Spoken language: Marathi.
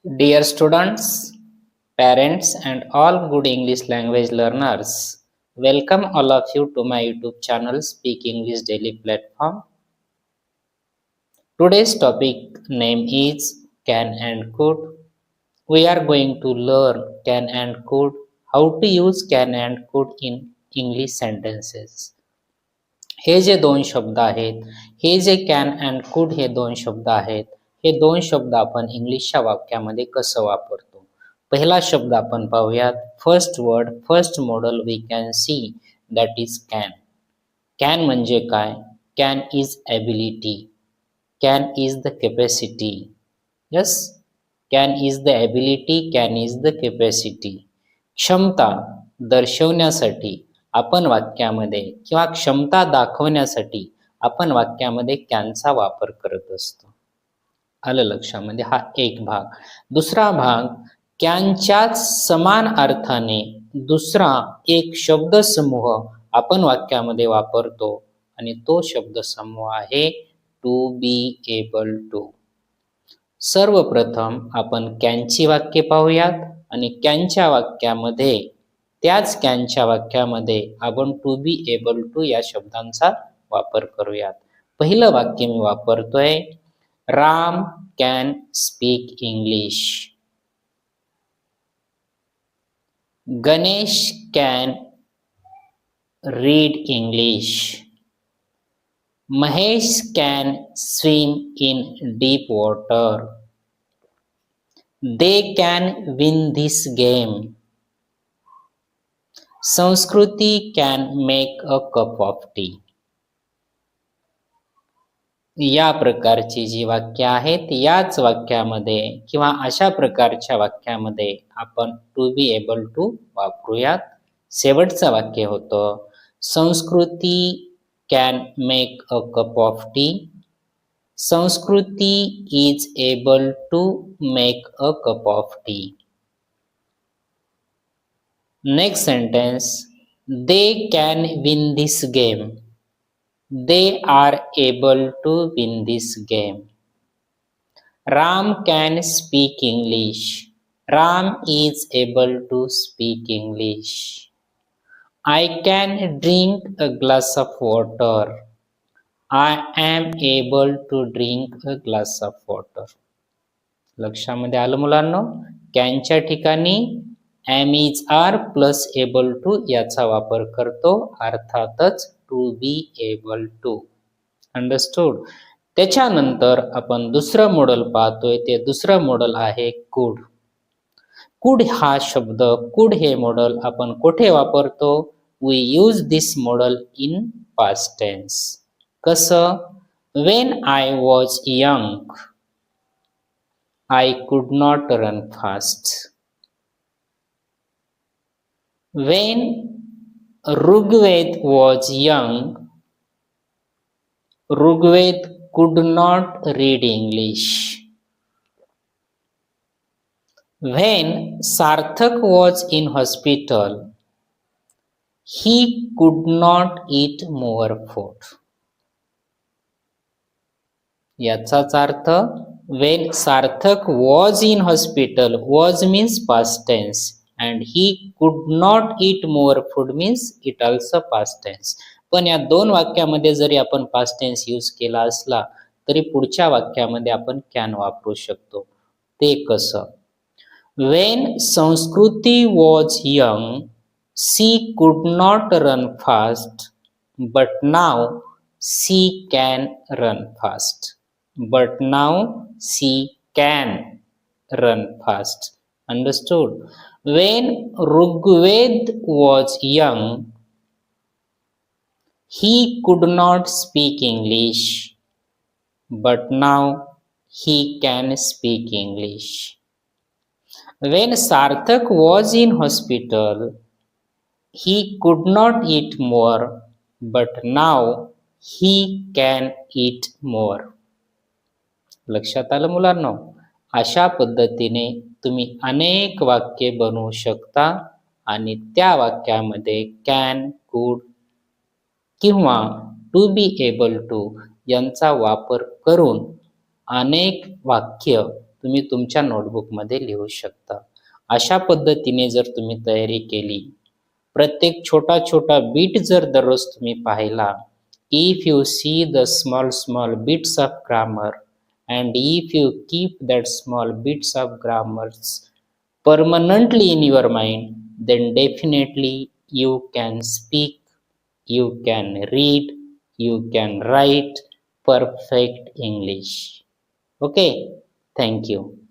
Dear students, parents, and all good English language learners, welcome all of you to my YouTube channel Speak English Daily platform. Today's topic name is can and could. We are going to learn can and could, how to use can and could in English sentences. हे जे दोन शब्द आहेत, हे जे कॅन अँड कुड हे दोन शब्द आहेत, हे दोन शब्द आपण इंग्लिशच्या वाक्यामध्ये कसं वापरतो. पहिला शब्द आपण पाहूयात. First word, first model we can see that is can. Can म्हणजे काय? Can is ability, can is the capacity. Yes, can is the ability, can is the capacity. क्षमता दर्शवण्यासाठी आपण वाक्यामध्ये किंवा क्षमता दाखवण्यासाठी आपण वाक्यामध्ये कॅनचा वापर करत असतो. आलं लक्षामध्ये? हा एक भाग. दुसरा भाग, कॅनच्याच समान अर्थाने दुसरा एक शब्दसमूह आपण वाक्यामध्ये वापरतो आणि तो शब्दसमूह आहे टू बी एबल टू. सर्वप्रथम आपण कॅनची वाक्ये पाहूयात आणि कॅनच्या वाक्यामध्ये, त्याच कॅनच्या वाक्यामध्ये आपण टू बी एबल टू या शब्दांचा वापर करूयात. पहिलं वाक्य मी वापरतोय, Ram can speak English. Ganesh can read English. Mahesh can swim in deep water. They can win this game. Sanskruti can make a cup of tea. या प्रकारची जी वाक्य आहेत, याच वाक्यामध्ये किंवा अशा प्रकारच्या वाक्यामध्ये आपण टू बी एबल टू वापरूयात. शेवटचं वाक्य होतं, Sanskruti can make a cup of tea. Sanskruti is able to make a cup of tea. Next sentence, they can win this game. They are able to win this game. Ram can speak English. Ram is able to speak English. I can drink a glass of water. I am able to drink a glass of water. लक्षामध्ये आलं मुलांनो? कॅनच्या ठिकाणी am is are plus able to याचा वापर करतो, अर्थातच to be able to. Understood? त्याच्यानंतर आपण दुसरं मॉडेल पाहतोय, ते दुसरं मॉडेल आहे कुड. कुड हा शब्द, कुड हे मॉडेल आपण कुठे वापरतो? We use this model in past tense. कसं? When I was young I could not run fast. When Rigved was young, Rigved could not read English. When Sarthak was in hospital, he could not eat more food. याचाच अर्थ, when Sarthak was in hospital, was means past tense. And he could not eat more food means it also past tense. पण या दोन वाक्यामध्ये जरी आपण past tense यूज केला असला तरी पुढच्या वाक्यामध्ये आपण can वापरू शकतो. ते कसं? When संस्कृती was young, she could not run fast, but now she can run fast. But now she can run fast. Understood? When Rigved was young, he could not speak English, but now he can speak English. When Sarthak was in hospital, he could not eat more, but now he can eat more. लक्षात आलं मुलांनो? अशा पद्धतीने तुम्ही अनेक वाक्ये बनवू शकता आणि त्या वाक्यामध्ये कॅन, कुड किंवा टू बी एबल टू यांचा वापर करून अनेक वाक्य तुम्ही तुमच्या नोटबुकमध्ये लिहू शकता. अशा पद्धतीने जर तुम्ही तयारी केली, प्रत्येक छोटा बीट जर दररोज तुम्ही पाहिला, if you see the small bits of grammar and if you keep that small bits of grammars permanently in your mind, then definitely you can speak, you can read, you can write perfect English. Okay, thank you.